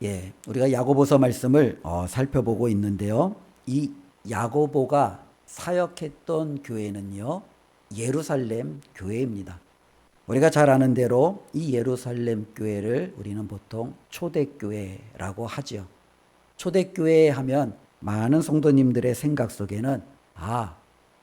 예, 우리가 야고보서 말씀을 살펴보고 있는데요. 이 야고보가 사역했던 교회는요, 예루살렘 교회입니다. 우리가 잘 아는 대로 이 예루살렘 교회를 우리는 보통 초대교회라고 하죠. 초대교회 하면 많은 성도님들의 생각 속에는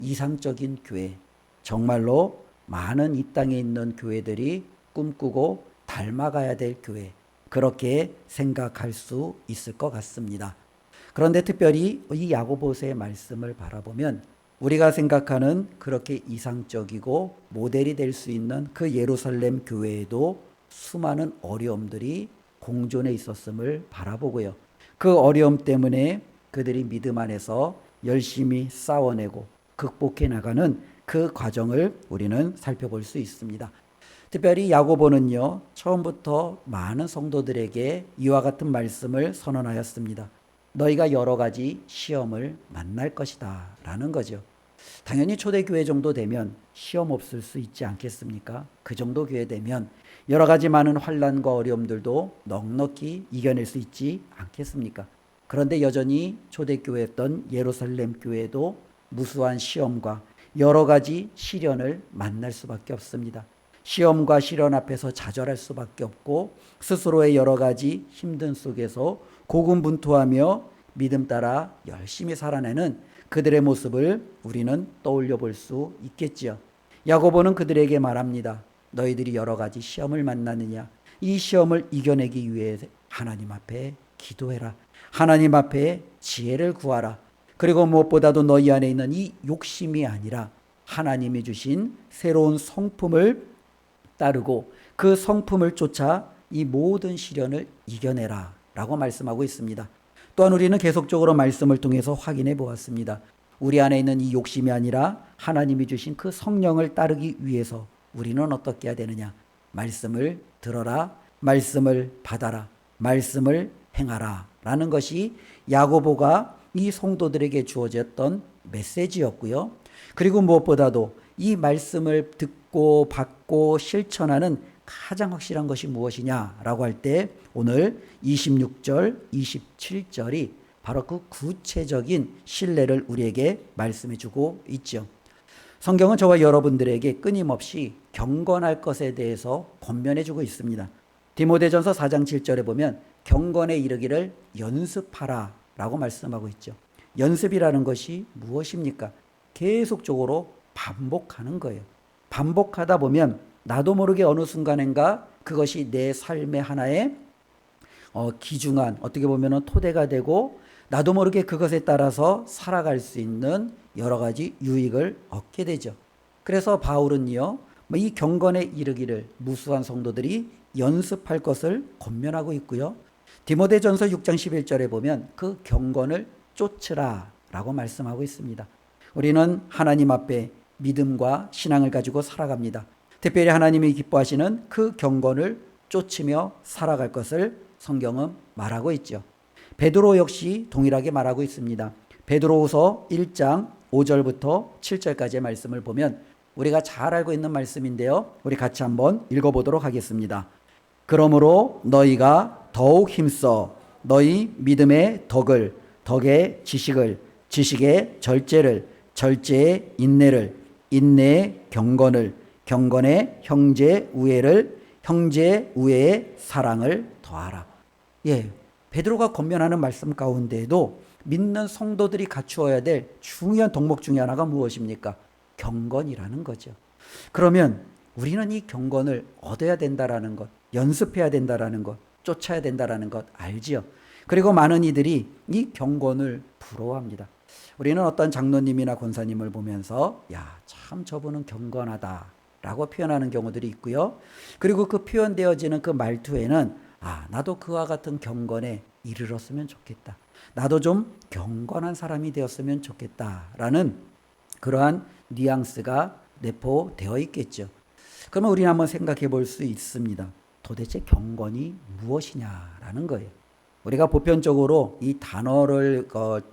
이상적인 교회, 정말로 많은 이 땅에 있는 교회들이 꿈꾸고 닮아가야 될 교회, 그렇게 생각할 수 있을 것 같습니다. 그런데 특별히 이 야고보서의 말씀을 바라보면 우리가 생각하는 그렇게 이상적이고 모델이 될 수 있는 그 예루살렘 교회에도 수많은 어려움들이 공존해 있었음을 바라보고요. 그 어려움 때문에 그들이 믿음 안에서 열심히 싸워내고 극복해 나가는 그 과정을 우리는 살펴볼 수 있습니다. 특별히 야고보는요, 처음부터 많은 성도들에게 이와 같은 말씀을 선언하였습니다. 너희가 여러 가지 시험을 만날 것이다 라는 거죠. 당연히 초대교회 정도 되면 시험 없을 수 있지 않겠습니까? 그 정도 교회 되면 여러 가지 많은 환난과 어려움들도 넉넉히 이겨낼 수 있지 않겠습니까? 그런데 여전히 초대교회였던 예루살렘 교회도 무수한 시험과 여러 가지 시련을 만날 수밖에 없습니다. 시험과 시련 앞에서 좌절할 수밖에 없고 스스로의 여러 가지 힘든 속에서 고군분투하며 믿음 따라 열심히 살아내는 그들의 모습을 우리는 떠올려 볼 수 있겠지요. 야고보는 그들에게 말합니다. 너희들이 여러 가지 시험을 만나느냐? 이 시험을 이겨내기 위해 하나님 앞에 기도해라. 하나님 앞에 지혜를 구하라. 그리고 무엇보다도 너희 안에 있는 이 욕심이 아니라 하나님이 주신 새로운 성품을 따르고 그 성품을 쫓아 이 모든 시련을 이겨내라 라고 말씀하고 있습니다. 또한 우리는 계속적으로 말씀을 통해서 확인해 보았습니다. 우리 안에 있는 이 욕심이 아니라 하나님이 주신 그 성령을 따르기 위해서 우리는 어떻게 해야 되느냐? 말씀을 들어라, 말씀을 받아라, 말씀을 행하라 라는 것이 야고보가 이 성도들에게 주어졌던 메시지였고요. 그리고 무엇보다도 이 말씀을 듣고 받고 실천하는 가장 확실한 것이 무엇이냐라고 할 때 오늘 26절, 27절이 바로 그 구체적인 신뢰를 우리에게 말씀해 주고 있죠. 성경은 저와 여러분들에게 끊임없이 경건할 것에 대해서 권면해 주고 있습니다. 디모데전서 4장 7절에 보면 경건에 이르기를 연습하라 라고 말씀하고 있죠. 연습이라는 것이 무엇입니까? 계속적으로 반복하는 거예요. 반복하다 보면 나도 모르게 어느 순간인가 그것이 내 삶의 하나의 귀중한 어떻게 보면 토대가 되고 나도 모르게 그것에 따라서 살아갈 수 있는 여러 가지 유익을 얻게 되죠. 그래서 바울은요, 이 경건에 이르기를 무수한 성도들이 연습할 것을 권면하고 있고요. 디모데전서 6장 11절에 보면 그 경건을 쫓으라 라고 말씀하고 있습니다. 우리는 하나님 앞에 믿음과 신앙을 가지고 살아갑니다. 특별히 하나님이 기뻐하시는 그 경건을 쫓으며 살아갈 것을 성경은 말하고 있죠. 베드로 역시 동일하게 말하고 있습니다. 베드로후서 1장 5절부터 7절까지의 말씀을 보면 우리가 잘 알고 있는 말씀인데요. 우리 같이 한번 읽어보도록 하겠습니다. 그러므로 너희가 더욱 힘써 너희 믿음의 덕을, 덕의 지식을, 지식의 절제를, 절제의 인내를, 인내의 경건을, 경건의 형제 우애를, 형제 우애의 사랑을 더하라. 예, 베드로가 권면하는 말씀 가운데에도 믿는 성도들이 갖추어야 될 중요한 덕목 중에 하나가 무엇입니까? 경건이라는 거죠. 그러면 우리는 이 경건을 얻어야 된다라는 것, 연습해야 된다라는 것, 쫓아야 된다라는 것 알지요. 그리고 많은 이들이 이 경건을 부러워합니다. 우리는 어떤 장로님이나 권사님을 보면서 참 저분은 경건하다라고 표현하는 경우들이 있고요. 그리고 그 표현되어지는 그 말투에는 나도 그와 같은 경건에 이르렀으면 좋겠다. 나도 좀 경건한 사람이 되었으면 좋겠다라는 그러한 뉘앙스가 내포되어 있겠죠. 그러면 우리는 한번 생각해 볼 수 있습니다. 도대체 경건이 무엇이냐라는 거예요. 우리가 보편적으로 이 단어를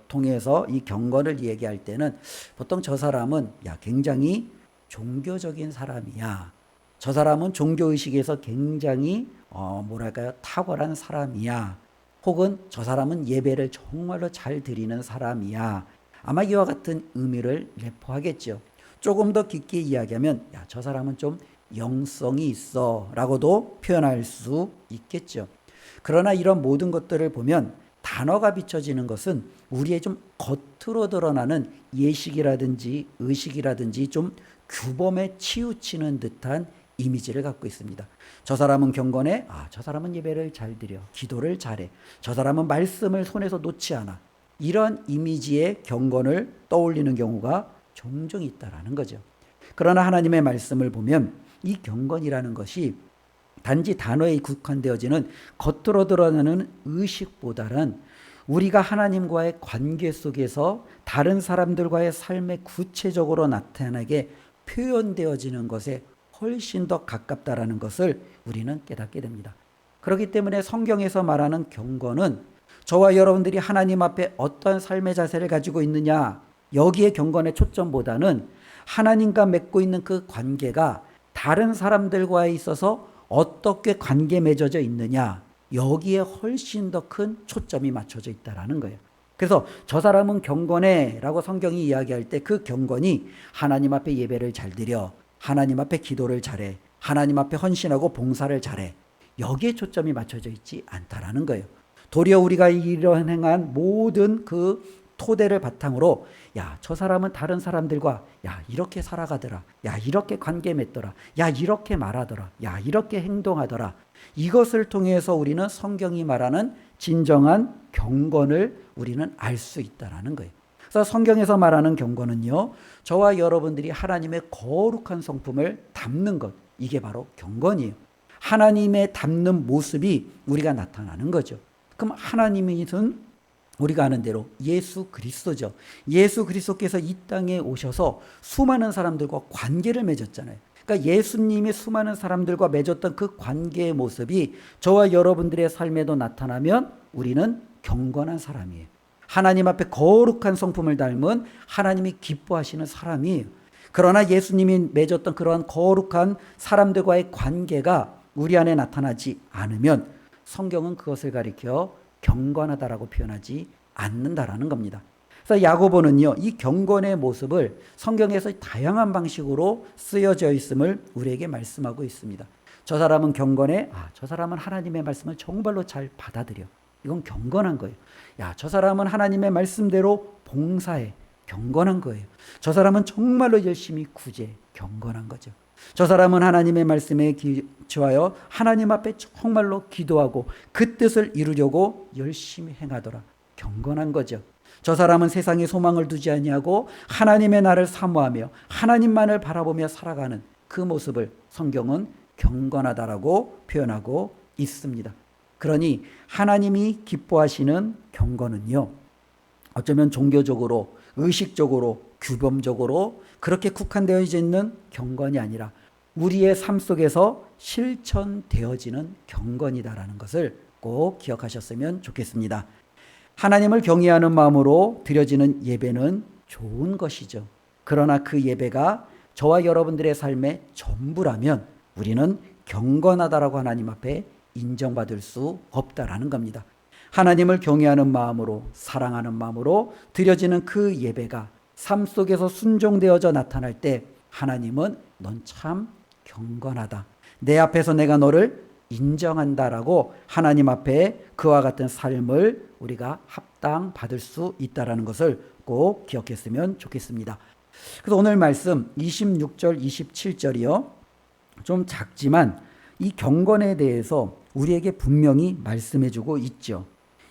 통해서 이 경건을 얘기할 때는 보통 저 사람은 굉장히 종교적인 사람이야. 저 사람은 종교의식에서 굉장히 탁월한 사람이야. 혹은 저 사람은 예배를 정말로 잘 드리는 사람이야. 아마 이와 같은 의미를 내포하겠죠. 조금 더 깊게 이야기하면 야, 저 사람은 좀 영성이 있어 라고도 표현할 수 있겠죠. 그러나 이런 모든 것들을 보면 단어가 비춰지는 것은 우리의 좀 겉으로 드러나는 예식이라든지 의식이라든지 좀 규범에 치우치는 듯한 이미지를 갖고 있습니다. 저 사람은 경건해. 저 사람은 예배를 잘 드려. 기도를 잘해. 저 사람은 말씀을 손에서 놓지 않아. 이런 이미지의 경건을 떠올리는 경우가 종종 있다라는 거죠. 그러나 하나님의 말씀을 보면 이 경건이라는 것이 단지 단어에 국한되어지는 겉으로 드러나는 의식보다는 우리가 하나님과의 관계 속에서 다른 사람들과의 삶에 구체적으로 나타나게 표현되어지는 것에 훨씬 더 가깝다라는 것을 우리는 깨닫게 됩니다. 그렇기 때문에 성경에서 말하는 경건은 저와 여러분들이 하나님 앞에 어떠한 삶의 자세를 가지고 있느냐, 여기에 경건의 초점보다는 하나님과 맺고 있는 그 관계가 다른 사람들과에 있어서 어떻게 관계 맺어져 있느냐, 여기에 훨씬 더 큰 초점이 맞춰져 있다라는 거예요. 그래서 저 사람은 경건해 라고 성경이 이야기할 때 그 경건이 하나님 앞에 예배를 잘 드려, 하나님 앞에 기도를 잘해, 하나님 앞에 헌신하고 봉사를 잘해, 여기에 초점이 맞춰져 있지 않다라는 거예요. 도리어 우리가 이런 행한 모든 그 토대를 바탕으로 야, 저 사람은 다른 사람들과 야, 이렇게 살아가더라. 야, 이렇게 관계 맺더라. 야, 이렇게 말하더라. 야, 이렇게 행동하더라. 이것을 통해서 우리는 성경이 말하는 진정한 경건을 우리는 알 수 있다라는 거예요. 그래서 성경에서 말하는 경건은요, 저와 여러분들이 하나님의 거룩한 성품을 담는 것, 이게 바로 경건이에요. 하나님의 담는 모습이 우리가 나타나는 거죠. 그럼 하나님이든 우리가 아는 대로 예수 그리스도죠. 예수 그리스도께서 이 땅에 오셔서 수많은 사람들과 관계를 맺었잖아요. 그러니까 예수님이 수많은 사람들과 맺었던 그 관계의 모습이 저와 여러분들의 삶에도 나타나면 우리는 경건한 사람이에요. 하나님 앞에 거룩한 성품을 닮은 하나님이 기뻐하시는 사람이에요. 그러나 예수님이 맺었던 그러한 거룩한 사람들과의 관계가 우리 안에 나타나지 않으면 성경은 그것을 가리켜 경건하다라고 표현하지 않는다라는 겁니다. 그래서 야고보는요, 이 경건의 모습을 성경에서 다양한 방식으로 쓰여져 있음을 우리에게 말씀하고 있습니다. 저 사람은 경건해. 저 사람은 하나님의 말씀을 정말로 잘 받아들여. 이건 경건한 거예요. 야, 저 사람은 하나님의 말씀대로 봉사해. 경건한 거예요. 저 사람은 정말로 열심히 구제해. 경건한 거죠. 저 사람은 하나님의 말씀에 기초하여 하나님 앞에 정말로 기도하고 그 뜻을 이루려고 열심히 행하더라. 경건한 거죠. 저 사람은 세상에 소망을 두지 아니하고 하나님의 나를 사모하며 하나님만을 바라보며 살아가는 그 모습을 성경은 경건하다라고 표현하고 있습니다. 그러니 하나님이 기뻐하시는 경건은요, 어쩌면 종교적으로, 의식적으로, 규범적으로 그렇게 국한되어 있는 경건이 아니라 우리의 삶 속에서 실천되어지는 경건이다라는 것을 꼭 기억하셨으면 좋겠습니다. 하나님을 경외하는 마음으로 드려지는 예배는 좋은 것이죠. 그러나 그 예배가 저와 여러분들의 삶의 전부라면 우리는 경건하다라고 하나님 앞에 인정받을 수 없다라는 겁니다. 하나님을 경외하는 마음으로, 사랑하는 마음으로 드려지는 그 예배가 삶 속에서 순종되어져 나타날 때 하나님은 넌 참 경건하다. 내 앞에서 내가 너를 인정한다라고 하나님 앞에 그와 같은 삶을 우리가 합당받을 수 있다라는 것을 꼭 기억했으면 좋겠습니다. 그래서 오늘 말씀 26절, 27절이요. 좀 작지만 이 경건에 대해서 우리에게 분명히 말씀해주고 있죠.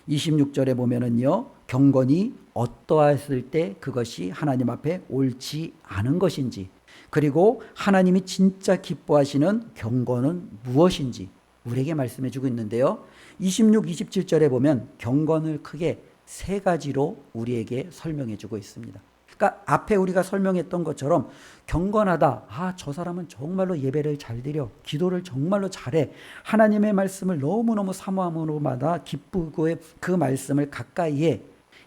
26절에 보면은요, 경건이 어떠했을 때 그것이 하나님 앞에 옳지 않은 것인지, 그리고 하나님이 진짜 기뻐하시는 경건은 무엇인지 우리에게 말씀해주고 있는데요. 26, 27절에 보면 경건을 크게 세 가지로 우리에게 설명해주고 있습니다. 그러니까 앞에 우리가 설명했던 것처럼 경건하다. 저 사람은 정말로 예배를 잘 드려. 기도를 정말로 잘해. 하나님의 말씀을 너무너무 사모함으로마다 기쁘고 그 말씀을 가까이에,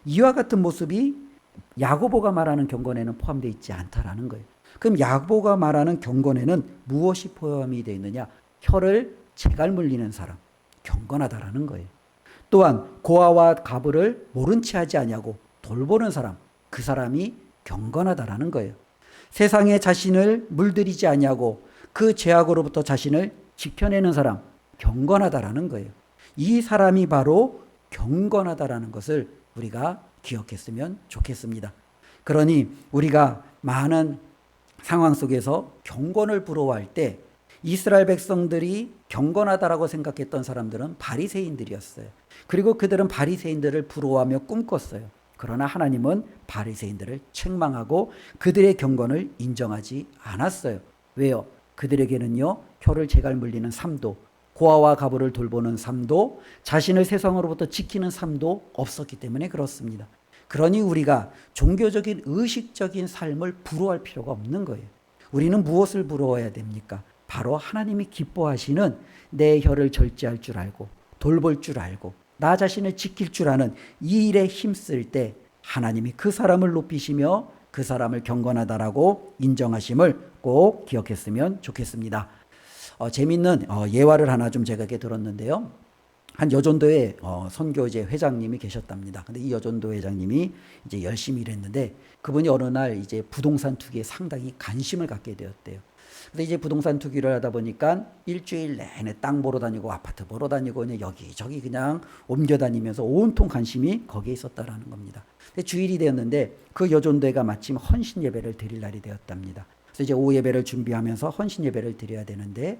이와 같은 모습이 야고보가 말하는 경건에는 포함되어 있지 않다라는 거예요. 그럼 야고보가 말하는 경건에는 무엇이 포함이 되어 있느냐? 혀를 재갈 물리는 사람, 경건하다라는 거예요. 또한 고아와 가부를 모른 채 하지 아니하고 돌보는 사람, 그 사람이 경건하다라는 거예요. 세상에 자신을 물들이지 아니하고 그 죄악으로부터 자신을 지켜내는 사람, 경건하다라는 거예요. 이 사람이 바로 경건하다라는 것을 우리가 기억했으면 좋겠습니다. 그러니 우리가 많은 상황 속에서 경건을 부러워할 때 이스라엘 백성들이 경건하다라고 생각했던 사람들은 바리새인들이었어요. 그리고 그들은 바리새인들을 부러워하며 꿈꿨어요. 그러나 하나님은 바리새인들을 책망하고 그들의 경건을 인정하지 않았어요. 왜요? 그들에게는요, 혀를 제갈 물리는 삶도, 고아와 가부를 돌보는 삶도, 자신을 세상으로부터 지키는 삶도 없었기 때문에 그렇습니다. 그러니 우리가 종교적인 의식적인 삶을 부러워할 필요가 없는 거예요. 우리는 무엇을 부러워해야 됩니까? 바로 하나님이 기뻐하시는 내 혀를 절제할 줄 알고 돌볼 줄 알고 나 자신을 지킬 줄 아는 이 일에 힘쓸 때 하나님이 그 사람을 높이시며 그 사람을 경건하다라고 인정하심을 꼭 기억했으면 좋겠습니다. 재밌는 예화를 하나 좀 제가 들었는데요. 한 여전도회 선교제 회장님이 계셨답니다. 근데 이 여전도 회장님이 이제 열심히 일했는데 그분이 어느 날 이제 부동산 투기에 상당히 관심을 갖게 되었대요. 근데 이제 부동산 투기를 하다 보니까 일주일 내내 땅 보러 다니고 아파트 보러 다니고 그냥 여기저기 그냥 옮겨 다니면서 온통 관심이 거기에 있었다라는 겁니다. 근데 주일이 되었는데 그 여전도회가 마침 헌신 예배를 드릴 날이 되었답니다. 그래서 이제 오후 예배를 준비하면서 헌신 예배를 드려야 되는데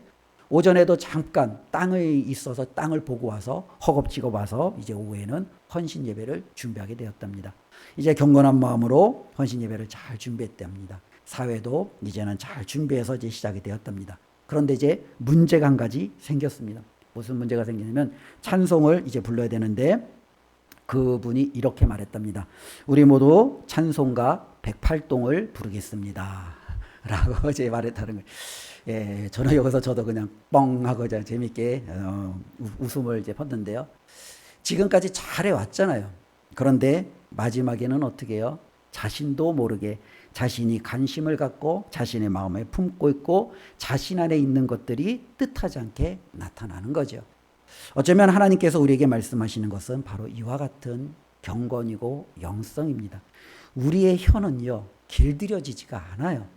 오전에도 잠깐 땅에 있어서 땅을 보고 와서 허겁지겁 와서 이제 오후에는 헌신 예배를 준비하게 되었답니다. 이제 경건한 마음으로 헌신 예배를 잘 준비했답니다. 사회도 이제는 잘 준비해서 이제 시작이 되었답니다. 그런데 이제 문제가 한 가지 생겼습니다. 무슨 문제가 생기냐면 찬송을 이제 불러야 되는데 그분이 이렇게 말했답니다. 우리 모두 찬송가 108동을 부르겠습니다. 라고 이제 말했다는 거예요. 예, 저는 여기서 저도 그냥 뻥 하고 재밌게 웃음을 이제 폈는데요. 지금까지 잘해 왔잖아요. 그런데 마지막에는 어떻게 해요? 자신도 모르게 자신이 관심을 갖고 자신의 마음에 품고 있고 자신 안에 있는 것들이 뜻하지 않게 나타나는 거죠. 어쩌면 하나님께서 우리에게 말씀하시는 것은 바로 이와 같은 경건이고 영성입니다. 우리의 혀는요, 길들여지지가 않아요.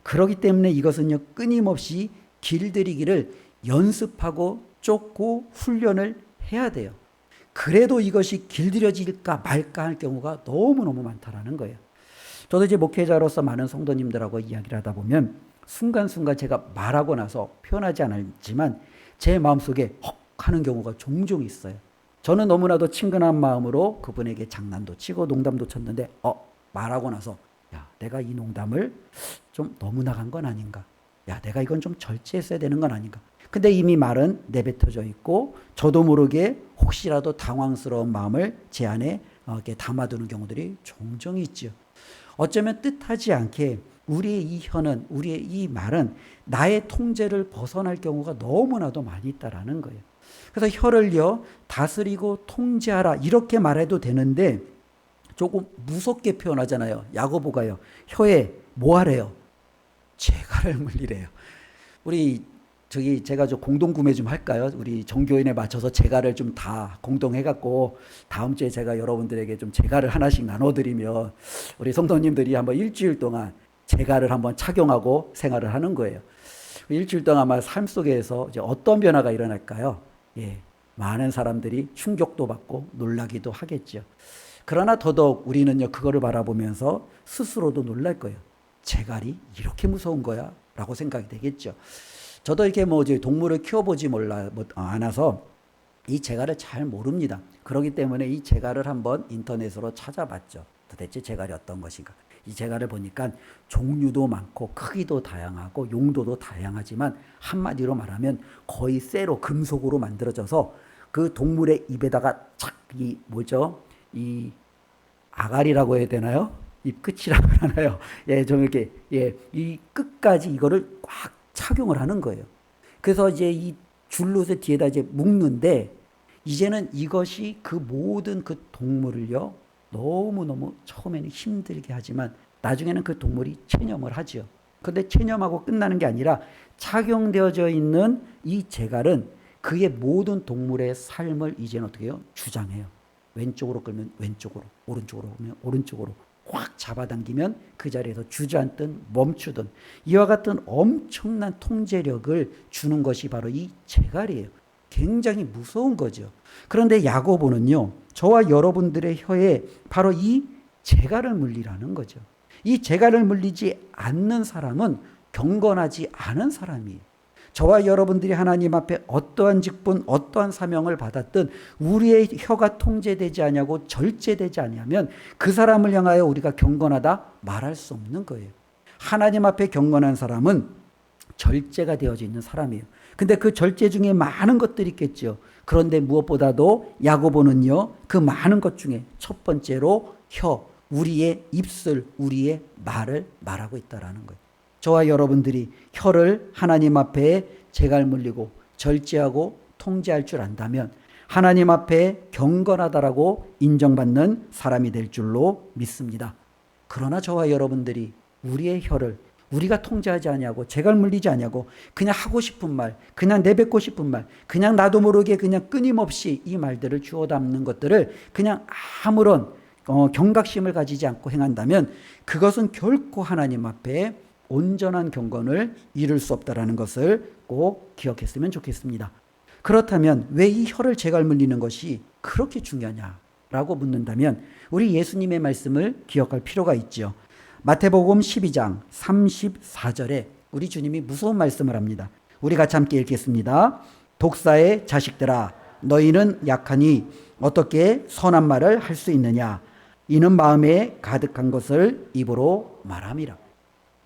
그렇기 때문에 이것은요, 끊임없이 길들이기를 연습하고 쫓고 훈련을 해야 돼요. 그래도 이것이 길들여질까 말까 할 경우가 너무너무 많다라는 거예요. 저도 이제 목회자로서 많은 성도님들하고 이야기를 하다 보면 순간순간 제가 말하고 나서 표현하지 않았지만 제 마음속에 헉 하는 경우가 종종 있어요. 저는 너무나도 친근한 마음으로 그분에게 장난도 치고 농담도 쳤는데 말하고 나서 야, 내가 이 농담을 좀 너무 나간 건 아닌가? 야, 내가 이건 좀 절제했어야 되는 건 아닌가? 근데 이미 말은 내뱉어져 있고 저도 모르게 혹시라도 당황스러운 마음을 제 안에 이렇게 담아두는 경우들이 종종 있죠. 어쩌면 뜻하지 않게 우리의 이 혀는, 우리의 이 말은 나의 통제를 벗어날 경우가 너무나도 많이 있다라는 거예요. 그래서 혀를요, 다스리고 통제하라 이렇게 말해도 되는데 조금 무섭게 표현하잖아요. 야고보가요, 혀에 뭐 하래요? 재갈을 물리래요. 우리 제가 좀 공동 구매 좀 할까요? 우리 정교인에 맞춰서 재갈을 좀 다 공동해갖고 다음 주에 제가 여러분들에게 좀 재갈을 하나씩 나눠드리면 우리 성도님들이 한번 일주일 동안 재갈을 한번 착용하고 생활을 하는 거예요. 일주일 동안 아마 삶 속에서 이제 어떤 변화가 일어날까요? 예, 많은 사람들이 충격도 받고 놀라기도 하겠죠. 그러나 더더욱 우리는요, 그거를 바라보면서 스스로도 놀랄 거예요. 재갈이 이렇게 무서운 거야? 라고 생각이 되겠죠. 저도 이렇게 동물을 키워보지 않아서 이 재갈을 잘 모릅니다. 그렇기 때문에 이 재갈을 한번 인터넷으로 찾아봤죠. 도대체 재갈이 어떤 것인가. 이 재갈을 보니까 종류도 많고 크기도 다양하고 용도도 다양하지만 한마디로 말하면 거의 쇠로 금속으로 만들어져서 그 동물의 입에다가 이 아가리라고 해야 되나요? 입 끝이라고 하나요? 예, 좀 이렇게, 예, 이 끝까지 이거를 꽉 착용을 하는 거예요. 그래서 이제 이 줄로서 뒤에다 이제 묶는데 이제는 이것이 그 모든 그 동물을요, 너무너무 처음에는 힘들게 하지만 나중에는 그 동물이 체념을 하죠. 그런데 체념하고 끝나는 게 아니라 착용되어져 있는 이 재갈은 그의 모든 동물의 삶을 이제는 어떻게 해요? 주장해요. 왼쪽으로 끌면 왼쪽으로, 오른쪽으로 오면 오른쪽으로 확 잡아당기면 그 자리에서 주저앉든 멈추든 이와 같은 엄청난 통제력을 주는 것이 바로 이 재갈이에요. 굉장히 무서운 거죠. 그런데 야고보는요, 저와 여러분들의 혀에 바로 이 재갈을 물리라는 거죠. 이 재갈을 물리지 않는 사람은 경건하지 않은 사람이에요. 저와 여러분들이 하나님 앞에 어떠한 직분, 어떠한 사명을 받았든 우리의 혀가 통제되지 아니하고 절제되지 아니하면 그 사람을 향하여 우리가 경건하다 말할 수 없는 거예요. 하나님 앞에 경건한 사람은 절제가 되어져 있는 사람이에요. 근데 그 절제 중에 많은 것들이 있겠죠. 그런데 무엇보다도 야고보는요, 그 많은 것 중에 첫 번째로 혀, 우리의 입술, 우리의 말을 말하고 있다라는 거예요. 저와 여러분들이 혀를 하나님 앞에 재갈 물리고 절제하고 통제할 줄 안다면 하나님 앞에 경건하다라고 인정받는 사람이 될 줄로 믿습니다. 그러나 저와 여러분들이 우리의 혀를 우리가 통제하지 아니하고 재갈 물리지 아니하고 그냥 하고 싶은 말, 그냥 내뱉고 싶은 말, 그냥 나도 모르게 그냥 끊임없이 이 말들을 주워 담는 것들을 그냥 아무런 경각심을 가지지 않고 행한다면 그것은 결코 하나님 앞에 온전한 경건을 이룰 수 없다라는 것을 꼭 기억했으면 좋겠습니다. 그렇다면 왜 이 혀를 재갈 물리는 것이 그렇게 중요하냐라고 묻는다면 우리 예수님의 말씀을 기억할 필요가 있죠. 마태복음 12장 34절에 우리 주님이 무서운 말씀을 합니다. 우리 같이 함께 읽겠습니다. 독사의 자식들아, 너희는 약하니 어떻게 선한 말을 할 수 있느냐? 이는 마음에 가득한 것을 입으로 말함이라.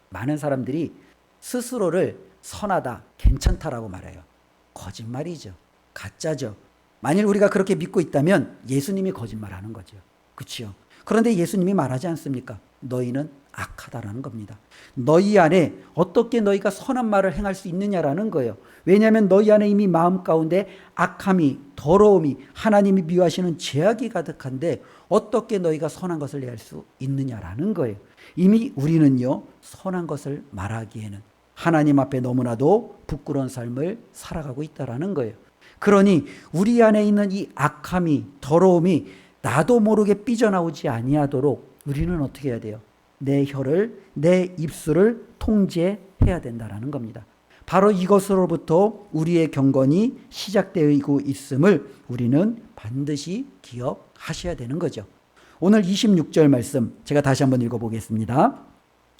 많은 사람들이 스스로를 선하다, 괜찮다라고 말해요. 거짓말이죠. 가짜죠. 만일 우리가 그렇게 믿고 있다면 예수님이 거짓말하는 거죠. 그렇죠? 그런데 예수님이 말하지 않습니까? 너희는 악하다라는 겁니다. 너희 안에 어떻게 너희가 선한 말을 행할 수 있느냐라는 거예요. 왜냐하면 너희 안에 이미 마음 가운데 악함이, 더러움이, 하나님이 미워하시는 죄악이 가득한데 어떻게 너희가 선한 것을 내할 수 있느냐라는 거예요. 이미 우리는요, 선한 것을 말하기에는 하나님 앞에 너무나도 부끄러운 삶을 살아가고 있다라는 거예요. 그러니 우리 안에 있는 이 악함이, 더러움이 나도 모르게 삐져나오지 아니하도록 우리는 어떻게 해야 돼요? 내 혀를, 내 입술을 통제해야 된다라는 겁니다. 바로 이것으로부터 우리의 경건이 시작되고 있음을 우리는 반드시 기억하셔야 되는 거죠. 오늘 26절 말씀 제가 다시 한번 읽어보겠습니다.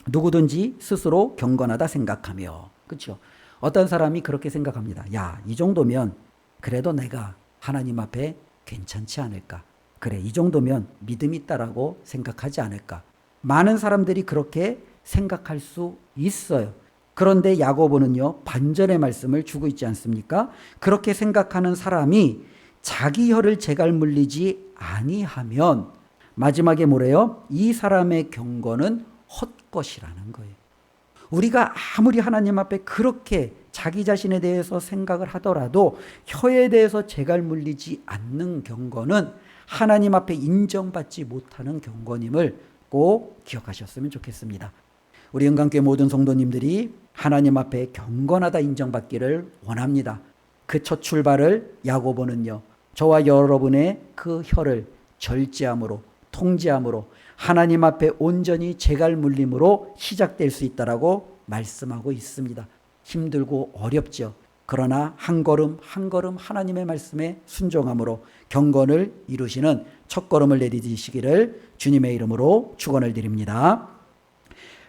누구든지 스스로 경건하다 생각하며, 그렇죠? 어떤 사람이 그렇게 생각합니다. 야, 이 정도면 그래도 내가 하나님 앞에 괜찮지 않을까? 그래, 이 정도면 믿음 있다라고 생각하지 않을까? 많은 사람들이 그렇게 생각할 수 있어요. 그런데 야고보는요, 반전의 말씀을 주고 있지 않습니까? 그렇게 생각하는 사람이 자기 혀를 재갈 물리지 아니하면 마지막에 뭐래요? 이 사람의 경건은 헛것이라는 거예요. 우리가 아무리 하나님 앞에 그렇게 자기 자신에 대해서 생각을 하더라도 혀에 대해서 재갈 물리지 않는 경건은 하나님 앞에 인정받지 못하는 경건임을 꼭 기억하셨으면 좋겠습니다. 우리 영광교회 모든 성도님들이 하나님 앞에 경건하다 인정받기를 원합니다. 그 첫 출발을 야고보는요, 저와 여러분의 그 혀를 절제함으로, 통제함으로, 하나님 앞에 온전히 재갈 물림으로 시작될 수 있다라고 말씀하고 있습니다. 힘들고 어렵죠. 그러나 한 걸음 한 걸음 하나님의 말씀에 순종함으로 경건을 이루시는 첫걸음을 내디디시기를 주님의 이름으로 축원을 드립니다.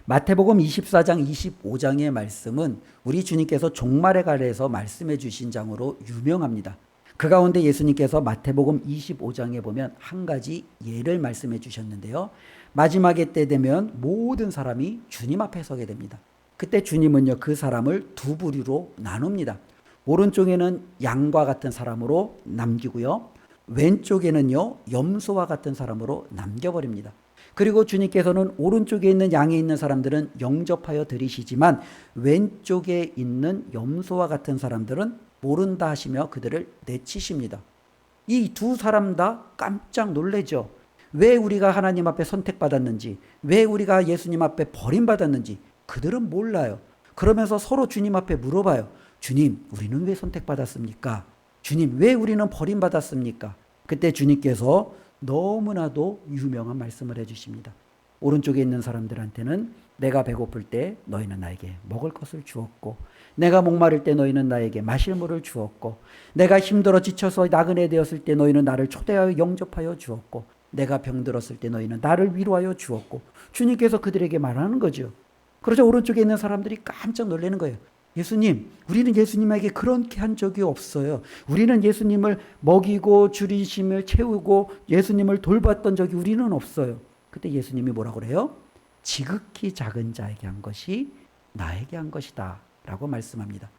마태복음 24장 25장의 말씀은 우리 주님께서 종말에 관해서 말씀해 주신 장으로 유명합니다. 그 가운데 예수님께서 마태복음 25장에 보면 한 가지 예를 말씀해 주셨는데요. 마지막에 때 되면 모든 사람이 주님 앞에 서게 됩니다. 그때 주님은요, 그 사람을 두 부류로 나눕니다. 오른쪽에는 양과 같은 사람으로 남기고요, 왼쪽에는요, 염소와 같은 사람으로 남겨버립니다. 그리고 주님께서는 오른쪽에 있는 양에 있는 사람들은 영접하여 들이시지만 왼쪽에 있는 염소와 같은 사람들은 모른다 하시며 그들을 내치십니다. 이 두 사람 다 깜짝 놀라죠. 왜 우리가 하나님 앞에 선택받았는지, 왜 우리가 예수님 앞에 버림받았는지 그들은 몰라요. 그러면서 서로 주님 앞에 물어봐요. 주님, 우리는 왜 선택받았습니까? 주님, 왜 우리는 버림받았습니까? 그때 주님께서 너무나도 유명한 말씀을 해주십니다. 오른쪽에 있는 사람들한테는 내가 배고플 때 너희는 나에게 먹을 것을 주었고, 내가 목마를 때 너희는 나에게 마실 물을 주었고, 내가 힘들어 지쳐서 나그네 되었을 때 너희는 나를 초대하여 영접하여 주었고, 내가 병들었을 때 너희는 나를 위로하여 주었고. 주님께서 그들에게 말하는 거죠. 그러자 오른쪽에 있는 사람들이 깜짝 놀라는 거예요. 예수님, 우리는 예수님에게 그렇게 한 적이 없어요. 우리는 예수님을 먹이고 줄이심을 채우고 예수님을 돌봤던 적이 우리는 없어요. 그때 예수님이 뭐라고 그래요? 지극히 작은 자에게 한 것이 나에게 한 것이다 라고 말씀합니다.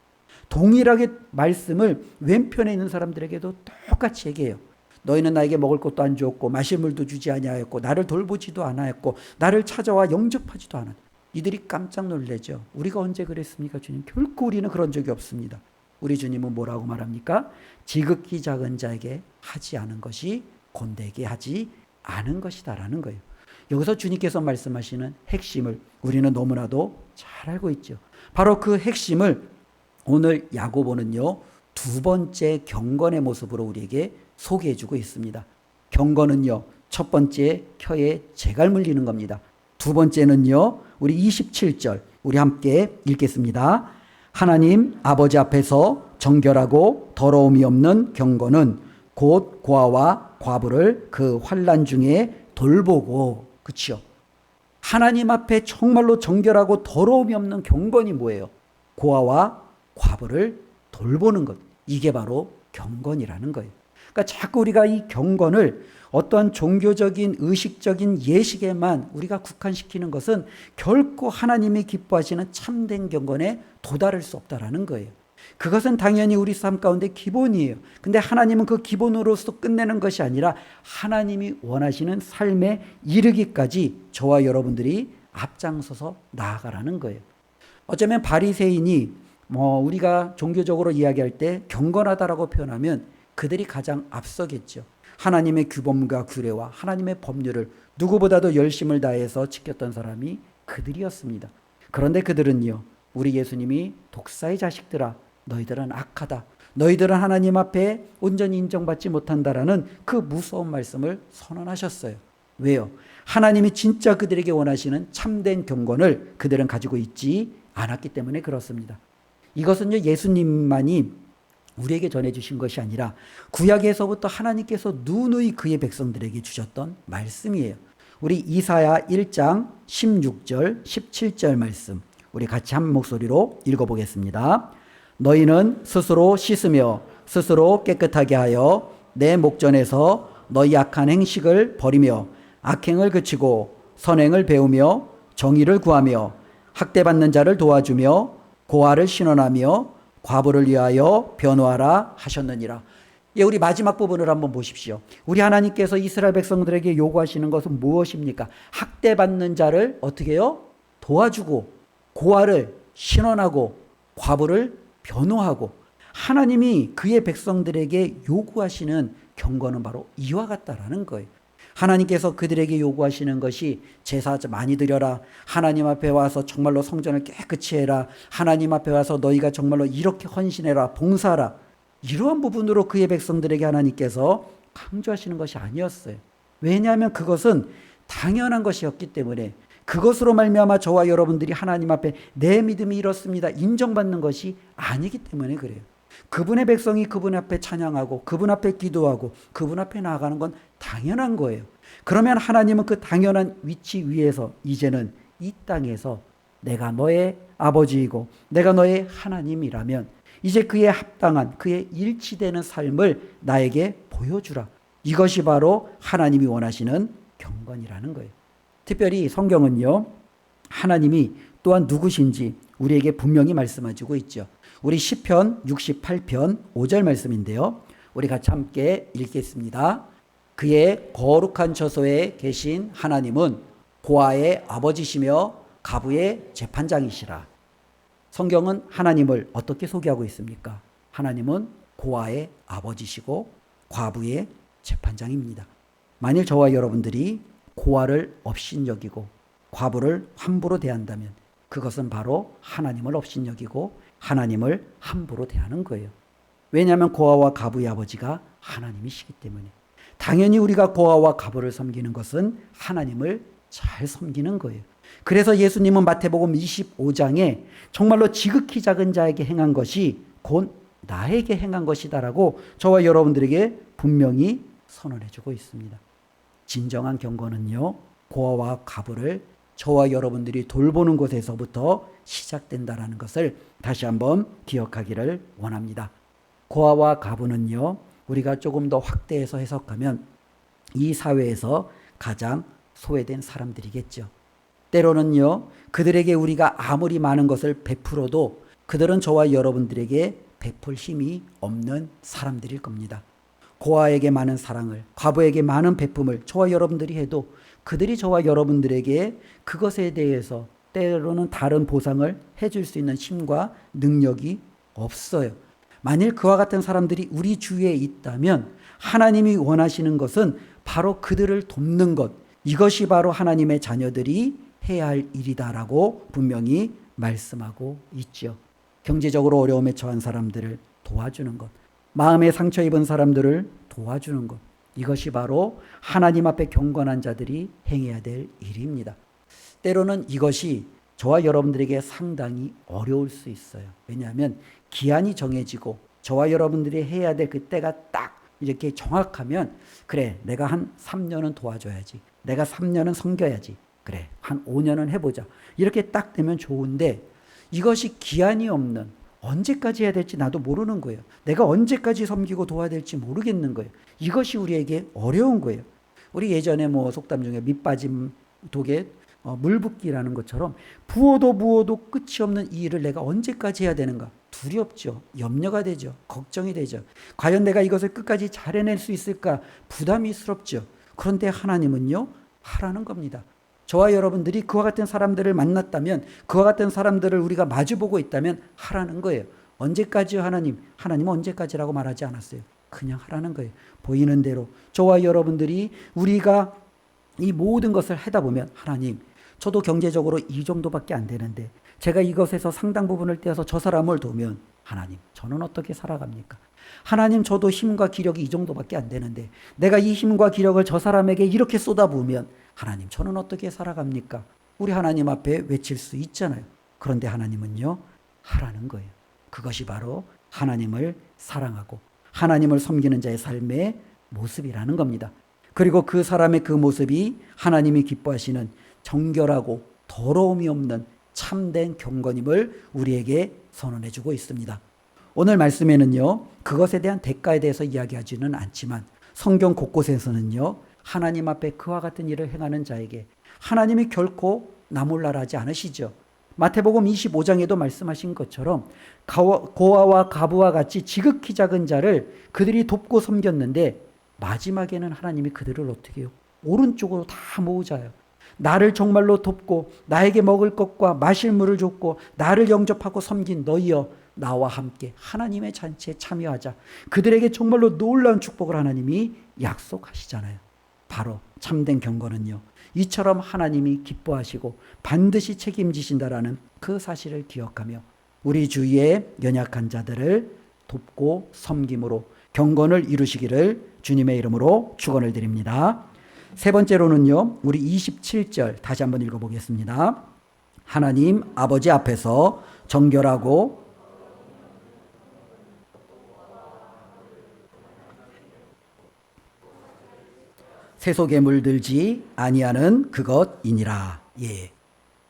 동일하게 말씀을 왼편에 있는 사람들에게도 똑같이 얘기해요. 너희는 나에게 먹을 것도 안 주었고 마실 물도 주지 아니하였고 나를 돌보지도 않았고 나를 찾아와 영접하지도 않았. 이들이 깜짝 놀라죠. 우리가 언제 그랬습니까, 주님? 결코 우리는 그런 적이 없습니다. 우리 주님은 뭐라고 말합니까? 지극히 작은 자에게 하지 않은 것이 곤대에게 하지 않은 것이다라는 거예요. 여기서 주님께서 말씀하시는 핵심을 우리는 너무나도 잘 알고 있죠. 바로 그 핵심을 오늘 야고보는요, 두 번째 경건의 모습으로 우리에게 소개해주고 있습니다. 경건은요, 첫 번째 혀에 재갈 물리는 겁니다. 두 번째는요, 우리 27절 우리 함께 읽겠습니다. 하나님 아버지 앞에서 정결하고 더러움이 없는 경건은 곧 고아와 과부를 그 환난 중에 돌보고. 그렇죠? 하나님 앞에 정말로 정결하고 더러움이 없는 경건이 뭐예요? 고아와 과부를 돌보는 것. 이게 바로 경건이라는 거예요. 그러니까 자꾸 우리가 이 경건을 어떠한 종교적인 의식적인 예식에만 우리가 국한시키는 것은 결코 하나님이 기뻐하시는 참된 경건에 도달할 수 없다라는 거예요. 그것은 당연히 우리 삶 가운데 기본이에요. 근데 하나님은 그 기본으로서 끝내는 것이 아니라 하나님이 원하시는 삶에 이르기까지 저와 여러분들이 앞장서서 나아가라는 거예요. 어쩌면 바리새인이 우리가 종교적으로 이야기할 때 경건하다라고 표현하면 그들이 가장 앞서겠죠. 하나님의 규범과 규례와 하나님의 법률을 누구보다도 열심을 다해서 지켰던 사람이 그들이었습니다. 그런데 그들은요, 우리 예수님이 독사의 자식들아, 너희들은 악하다, 너희들은 하나님 앞에 온전히 인정받지 못한다라는 그 무서운 말씀을 선언하셨어요. 왜요? 하나님이 진짜 그들에게 원하시는 참된 경건을 그들은 가지고 있지 않았기 때문에 그렇습니다. 이것은요, 예수님만이 우리에게 전해주신 것이 아니라 구약에서부터 하나님께서 누누이 그의 백성들에게 주셨던 말씀이에요. 우리 이사야 1장 16절 17절 말씀 우리 같이 한 목소리로 읽어보겠습니다. 너희는 스스로 씻으며 스스로 깨끗하게 하여 내 목전에서 너희 악한 행식을 버리며 악행을 그치고 선행을 배우며 정의를 구하며 학대받는 자를 도와주며 고아를 신원하며 과부를 위하여 변호하라 하셨느니라. 예, 우리 마지막 부분을 한번 보십시오. 우리 하나님께서 이스라엘 백성들에게 요구하시는 것은 무엇입니까? 학대받는 자를 어떻게 해요? 도와주고 고아를 신원하고 과부를 변호하고. 하나님이 그의 백성들에게 요구하시는 경건은 바로 이와 같다라는 거예요. 하나님께서 그들에게 요구하시는 것이 제사 많이 드려라, 하나님 앞에 와서 정말로 성전을 깨끗이 해라, 하나님 앞에 와서 너희가 정말로 이렇게 헌신해라, 봉사하라, 이러한 부분으로 그의 백성들에게 하나님께서 강조하시는 것이 아니었어요. 왜냐하면 그것은 당연한 것이었기 때문에, 그것으로 말미암아 저와 여러분들이 하나님 앞에 내 믿음이 이렇습니다 인정받는 것이 아니기 때문에 그래요. 그분의 백성이 그분 앞에 찬양하고 그분 앞에 기도하고 그분 앞에 나아가는 건 당연한 거예요. 그러면 하나님은 그 당연한 위치 위에서 이제는 이 땅에서 내가 너의 아버지이고 내가 너의 하나님이라면 이제 그에 합당한 그에 일치되는 삶을 나에게 보여주라. 이것이 바로 하나님이 원하시는 경건이라는 거예요. 특별히 성경은요, 하나님이 또한 누구신지 우리에게 분명히 말씀해주고 있죠. 우리 시편 68편 5절 말씀인데요. 우리 같이 함께 읽겠습니다. 그의 거룩한 처소에 계신 하나님은 고아의 아버지시며 가부의 재판장이시라. 성경은 하나님을 어떻게 소개하고 있습니까? 하나님은 고아의 아버지시고 과부의 재판장입니다. 만일 저와 여러분들이 고아를 업신여기고 과부를 함부로 대한다면 그것은 바로 하나님을 업신여기고 하나님을 함부로 대하는 거예요. 왜냐하면 고아와 가부의 아버지가 하나님이시기 때문에. 당연히 우리가 고아와 가부를 섬기는 것은 하나님을 잘 섬기는 거예요. 그래서 예수님은 마태복음 25장에 정말로 지극히 작은 자에게 행한 것이 곧 나에게 행한 것이다라고 저와 여러분들에게 분명히 선언해주고 있습니다. 진정한 경건은요, 고아와 가부를 저와 여러분들이 돌보는 곳에서부터 시작된다라는 것을 다시 한번 기억하기를 원합니다. 고아와 가부는요, 우리가 조금 더 확대해서 해석하면 이 사회에서 가장 소외된 사람들이겠죠. 때로는요, 그들에게 우리가 아무리 많은 것을 베풀어도 그들은 저와 여러분들에게 베풀 힘이 없는 사람들일 겁니다. 고아에게 많은 사랑을, 과부에게 많은 베품을 저와 여러분들이 해도 그들이 저와 여러분들에게 그것에 대해서 때로는 다른 보상을 해줄 수 있는 힘과 능력이 없어요. 만일 그와 같은 사람들이 우리 주위에 있다면 하나님이 원하시는 것은 바로 그들을 돕는 것, 이것이 바로 하나님의 자녀들이 해야 할 일이다라고 분명히 말씀하고 있죠. 경제적으로 어려움에 처한 사람들을 도와주는 것, 마음에 상처 입은 사람들을 도와주는 것, 이것이 바로 하나님 앞에 경건한 자들이 행해야 될 일입니다. 때로는 이것이 저와 여러분들에게 상당히 어려울 수 있어요. 왜냐하면 기한이 정해지고 저와 여러분들이 해야 될 그때가 딱 이렇게 정확하면, 그래, 내가 한 3년은 도와줘야지, 내가 3년은 섬겨야지, 그래, 한 5년은 해보자, 이렇게 딱 되면 좋은데, 이것이 기한이 없는, 언제까지 해야 될지 나도 모르는 거예요. 내가 언제까지 섬기고 도와야 될지 모르겠는 거예요. 이것이 우리에게 어려운 거예요. 우리 예전에 속담 중에 밑빠짐 독에 물 붓기라는 것처럼 부어도 부어도 끝이 없는 이 일을 내가 언제까지 해야 되는가? 두렵죠. 염려가 되죠. 걱정이 되죠. 과연 내가 이것을 끝까지 잘 해낼 수 있을까? 부담이스럽죠. 그런데 하나님은요, 하라는 겁니다. 저와 여러분들이 그와 같은 사람들을 만났다면, 그와 같은 사람들을 우리가 마주보고 있다면 하라는 거예요. 언제까지요, 하나님? 하나님은 언제까지라고 말하지 않았어요. 그냥 하라는 거예요. 보이는 대로 저와 여러분들이 우리가 이 모든 것을 하다 보면, 하나님, 저도 경제적으로 이 정도밖에 안 되는데 제가 이것에서 상당 부분을 떼어서 저 사람을 도우면, 하나님, 저는 어떻게 살아갑니까? 하나님, 저도 힘과 기력이 이 정도밖에 안 되는데 내가 이 힘과 기력을 저 사람에게 이렇게 쏟아부으면, 하나님, 저는 어떻게 살아갑니까? 우리 하나님 앞에 외칠 수 있잖아요. 그런데 하나님은요, 하라는 거예요. 그것이 바로 하나님을 사랑하고 하나님을 섬기는 자의 삶의 모습이라는 겁니다. 그리고 그 사람의 그 모습이 하나님이 기뻐하시는 정결하고 더러움이 없는 참된 경건임을 우리에게 선언해주고 있습니다. 오늘 말씀에는요, 그것에 대한 대가에 대해서 이야기하지는 않지만 성경 곳곳에서는요, 하나님 앞에 그와 같은 일을 행하는 자에게 하나님이 결코 나몰라라지 않으시죠. 마태복음 25장에도 말씀하신 것처럼 고아와 가부와 같이 지극히 작은 자를 그들이 돕고 섬겼는데, 마지막에는 하나님이 그들을 어떻게 해요? 오른쪽으로 다 모으자요. 나를 정말로 돕고 나에게 먹을 것과 마실 물을 줬고 나를 영접하고 섬긴 너희여, 나와 함께 하나님의 잔치에 참여하자. 그들에게 정말로 놀라운 축복을 하나님이 약속하시잖아요. 바로 참된 경건은요, 이처럼 하나님이 기뻐하시고 반드시 책임지신다라는 그 사실을 기억하며 우리 주위에 연약한 자들을 돕고 섬김으로 경건을 이루시기를 주님의 이름으로 축원을 드립니다. 세 번째로는요, 우리 27절 다시 한번 읽어보겠습니다. 하나님 아버지 앞에서 정결하고 세속에 물들지 아니하는 그것이니라. 예.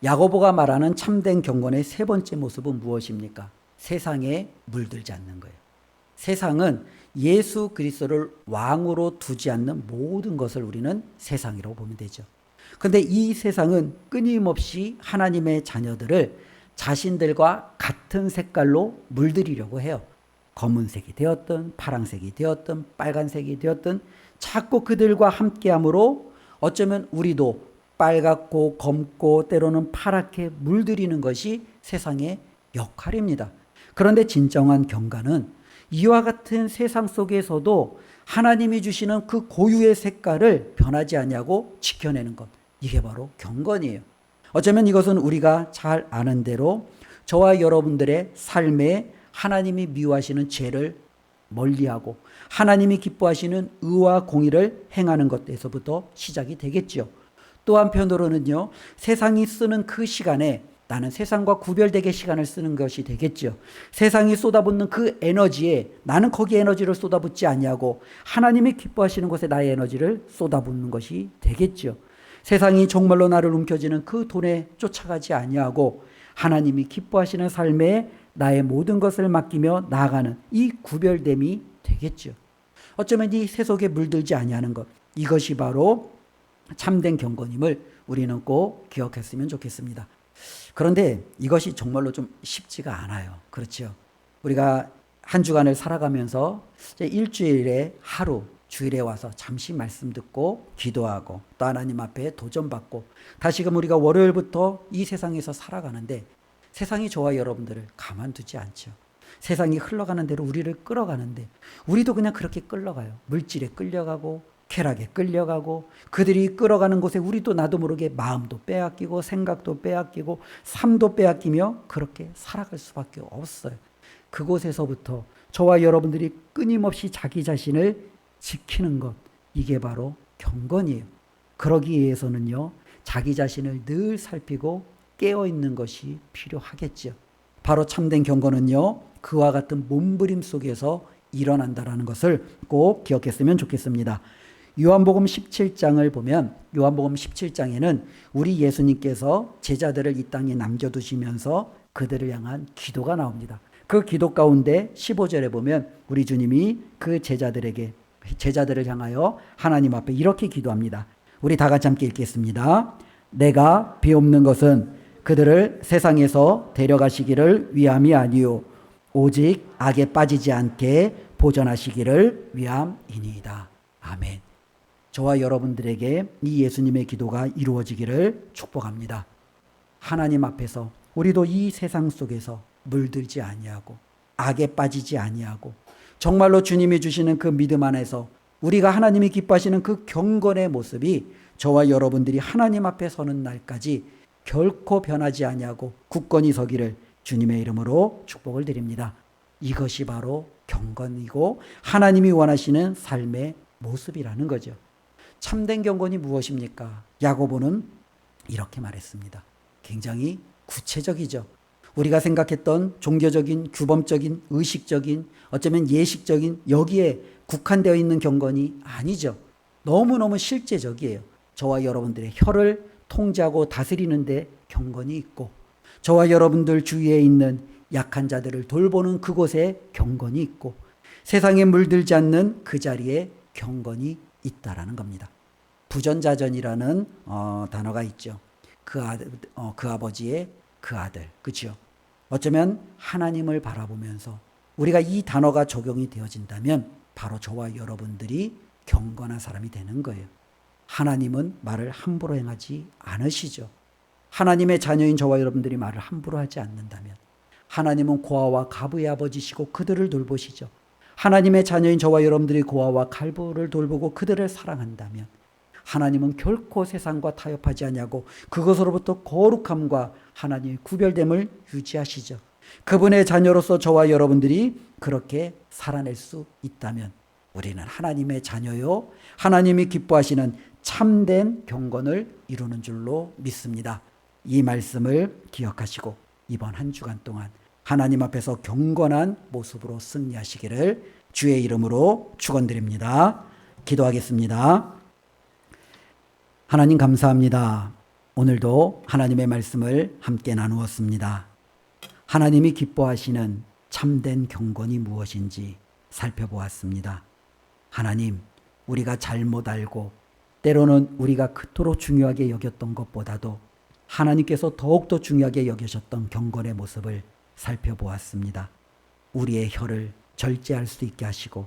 야고보가 말하는 참된 경건의 세 번째 모습은 무엇입니까? 세상에 물들지 않는 거예요. 세상은 예수 그리스도를 왕으로 두지 않는 모든 것을 우리는 세상이라고 보면 되죠. 그런데 이 세상은 끊임없이 하나님의 자녀들을 자신들과 같은 색깔로 물들이려고 해요. 검은색이 되었든 파란색이 되었든 빨간색이 되었든 자꾸 그들과 함께함으로 어쩌면 우리도 빨갛고 검고 때로는 파랗게 물들이는 것이 세상의 역할입니다. 그런데 진정한 경건은 이와 같은 세상 속에서도 하나님이 주시는 그 고유의 색깔을 변하지 아니하고 지켜내는 것, 이게 바로 경건이에요. 어쩌면 이것은 우리가 잘 아는 대로 저와 여러분들의 삶에 하나님이 미워하시는 죄를 멀리하고 하나님이 기뻐하시는 의와 공의를 행하는 것에서부터 시작이 되겠죠. 또 한편으로는요, 세상이 쓰는 그 시간에 나는 세상과 구별되게 시간을 쓰는 것이 되겠죠. 세상이 쏟아붓는 그 에너지에 나는 거기에 에너지를 쏟아붓지 아니하고 하나님이 기뻐하시는 곳에 나의 에너지를 쏟아붓는 것이 되겠죠. 세상이 정말로 나를 움켜쥐는 그 돈에 쫓아가지 아니하고 하나님이 기뻐하시는 삶에 나의 모든 것을 맡기며 나아가는 이 구별됨이 되겠죠. 어쩌면 이 세속에 물들지 아니하는 것, 이것이 바로 참된 경건임을 우리는 꼭 기억했으면 좋겠습니다. 그런데 이것이 정말로 좀 쉽지가 않아요. 그렇죠? 우리가 한 주간을 살아가면서 일주일에 하루, 주일에 와서 잠시 말씀 듣고 기도하고 또 하나님 앞에 도전받고 다시금 우리가 월요일부터 이 세상에서 살아가는데 세상이 저와 여러분들을 가만두지 않죠. 세상이 흘러가는 대로 우리를 끌어가는데 우리도 그냥 그렇게 끌려가요. 물질에 끌려가고 쾌락에 끌려가고 그들이 끌어가는 곳에 우리도 나도 모르게 마음도 빼앗기고 생각도 빼앗기고 삶도 빼앗기며 그렇게 살아갈 수밖에 없어요. 그곳에서부터 저와 여러분들이 끊임없이 자기 자신을 지키는 것, 이게 바로 경건이에요. 그러기 위해서는요, 자기 자신을 늘 살피고 깨어있는 것이 필요하겠죠. 바로 참된 경건은요, 그와 같은 몸부림 속에서 일어난다라는 것을 꼭 기억했으면 좋겠습니다. 요한복음 17장을 보면 요한복음 17장에는 우리 예수님께서 제자들을 이 땅에 남겨두시면서 그들을 향한 기도가 나옵니다. 그 기도 가운데 15절에 보면 우리 주님이 그 제자들을 향하여 하나님 앞에 이렇게 기도합니다. 우리 다 같이 함께 읽겠습니다. 내가 비옵는 것은 그들을 세상에서 데려가시기를 위함이 아니요 오직 악에 빠지지 않게 보전하시기를 위함이니이다. 아멘. 저와 여러분들에게 이 예수님의 기도가 이루어지기를 축복합니다. 하나님 앞에서 우리도 이 세상 속에서 물들지 아니하고 악에 빠지지 아니하고 정말로 주님이 주시는 그 믿음 안에서 우리가 하나님이 기뻐하시는 그 경건의 모습이 저와 여러분들이 하나님 앞에 서는 날까지 결코 변하지 아니하고 굳건히 서기를 주님의 이름으로 축복을 드립니다. 이것이 바로 경건이고 하나님이 원하시는 삶의 모습이라는 거죠. 참된 경건이 무엇입니까? 야고보는 이렇게 말했습니다. 굉장히 구체적이죠. 우리가 생각했던 종교적인, 규범적인, 의식적인, 어쩌면 예식적인 여기에 국한되어 있는 경건이 아니죠. 너무너무 실제적이에요. 저와 여러분들의 혀를 통제하고 다스리는 데 경건이 있고 저와 여러분들 주위에 있는 약한 자들을 돌보는 그곳에 경건이 있고 세상에 물들지 않는 그 자리에 경건이 있다라는 겁니다. 부전자전이라는 단어가 있죠. 그 아버지의 그 아들, 그렇죠? 어쩌면 하나님을 바라보면서 우리가 이 단어가 적용이 되어진다면 바로 저와 여러분들이 경건한 사람이 되는 거예요. 하나님은 말을 함부로 행하지 않으시죠. 하나님의 자녀인 저와 여러분들이 말을 함부로 하지 않는다면 하나님은 고아와 가부의 아버지시고 그들을 돌보시죠. 하나님의 자녀인 저와 여러분들이 고아와 가부를 돌보고 그들을 사랑한다면 하나님은 결코 세상과 타협하지 아니하고 그것으로부터 거룩함과 하나님의 구별됨을 유지하시죠. 그분의 자녀로서 저와 여러분들이 그렇게 살아낼 수 있다면 우리는 하나님의 자녀요 하나님이 기뻐하시는 참된 경건을 이루는 줄로 믿습니다. 이 말씀을 기억하시고 이번 한 주간 동안 하나님 앞에서 경건한 모습으로 승리하시기를 주의 이름으로 축원드립니다. 기도하겠습니다. 하나님 감사합니다. 오늘도 하나님의 말씀을 함께 나누었습니다. 하나님이 기뻐하시는 참된 경건이 무엇인지 살펴보았습니다. 하나님, 우리가 잘못 알고 때로는 우리가 그토록 중요하게 여겼던 것보다도 하나님께서 더욱더 중요하게 여기셨던 경건의 모습을 살펴보았습니다. 우리의 혀를 절제할 수 있게 하시고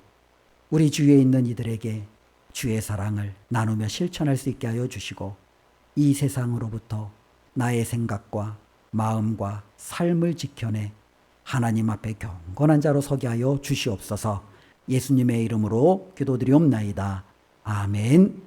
우리 주위에 있는 이들에게 주의 사랑을 나누며 실천할 수 있게 하여 주시고 이 세상으로부터 나의 생각과 마음과 삶을 지켜내 하나님 앞에 경건한 자로 서게 하여 주시옵소서. 예수님의 이름으로 기도드리옵나이다. 아멘.